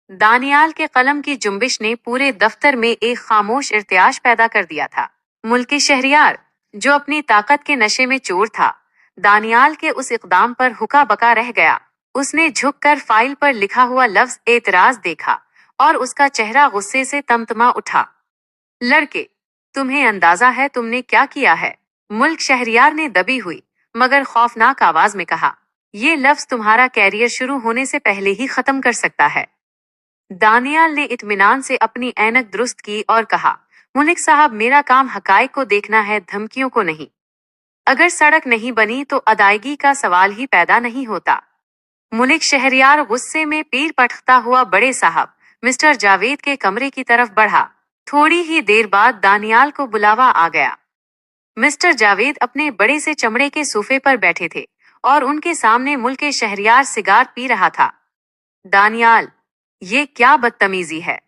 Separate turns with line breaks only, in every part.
दानियाल के कलम की जुम्बिश ने पूरे दफ्तर में एक खामोश इर्तियाश पैदा कर दिया था। मुल्की शहरियार, जो अपनी ताकत के नशे में चोर था, दानियाल के उस इकदाम पर हुक्का बका रह गया। उसने झुककर फाइल पर लिखा हुआ लफ्ज एतराज देखा और उसका चेहरा गुस्से से तमतमा उठा। लड़के, तुम्हें अंदाजा है तुमने क्या किया है? मुल्क शहरियार ने दबी हुई मगर खौफनाक आवाज में कहा। ये लफ्ज तुम्हारा कैरियर शुरू होने से पहले ही खत्म कर सकता है। दानियाल ने इत्मीनान से अपनी ऐनक दुरुस्त की और कहा, मुलिक साहब, मेरा काम हकाइक को देखना है, धमकियों को नहीं। अगर सड़क नहीं बनी तो अदायगी का सवाल ही पैदा नहीं होता। मुलिक शहरियार गुस्से में पीर पटकता हुआ बड़े साहब मिस्टर जावेद के कमरे की तरफ बढ़ा। थोड़ी ही देर बाद दानियाल को बुलावा आ गया। मिस्टर जावेद अपने बड़े से चमड़े के सोफे पर बैठे थे और उनके सामने मुल्क शहरियार सिगार पी रहा था। दानियाल, ये क्या बदतमीजी है?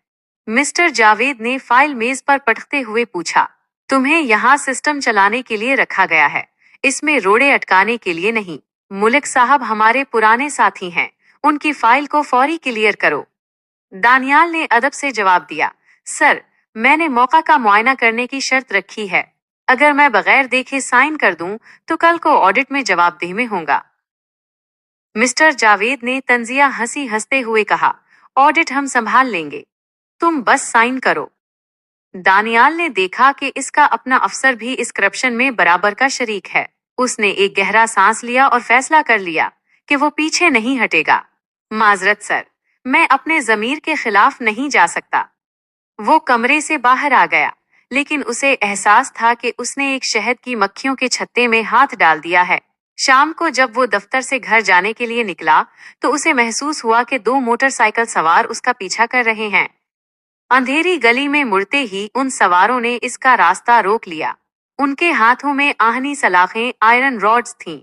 मिस्टर जावेद ने फाइल मेज पर पटकते हुए पूछा। तुम्हें यहाँ सिस्टम चलाने के लिए रखा गया है, इसमें रोड़े अटकाने के लिए नहीं। मुलिक साहब हमारे पुराने साथी हैं, उनकी फाइल को फौरी क्लियर करो। दानियाल ने अदब से जवाब दिया, सर, मैंने मौका का मुआयना करने की शर्त रखी है। अगर मैं बगैर देखे साइन कर दूं तो कल को ऑडिट में जवाबदेह में होगा। मिस्टर जावेद ने तंजिया हंसी हंसते हुए कहा, ऑडिट हम संभाल लेंगे, तुम बस साइन करो। दानियाल ने देखा कि इसका अपना अफसर भी इस करप्शन में बराबर का शरीक है। उसने एक गहरा सांस लिया और फैसला कर लिया कि वो पीछे नहीं हटेगा। माजरत सर, मैं अपने जमीर के खिलाफ नहीं जा सकता। वो कमरे से बाहर आ गया, लेकिन उसे एहसास था कि उसने एक शहद की मक्खियों के छत्ते में हाथ डाल दिया है। शाम को जब वो दफ्तर से घर जाने के लिए निकला तो उसे महसूस हुआ कि 2 मोटरसाइकिल सवार उसका पीछा कर रहे हैं। अंधेरी गली में मुड़ते ही उन सवारों ने इसका रास्ता रोक लिया। उनके हाथों में आहनी सलाखें, आयरन रॉड्स थीं।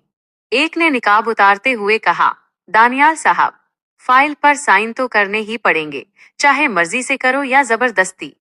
एक ने निकाब उतारते हुए कहा, दानियाल साहब, फाइल पर साइन तो करने ही पड़ेंगे, चाहे मर्जी से करो या जबरदस्ती।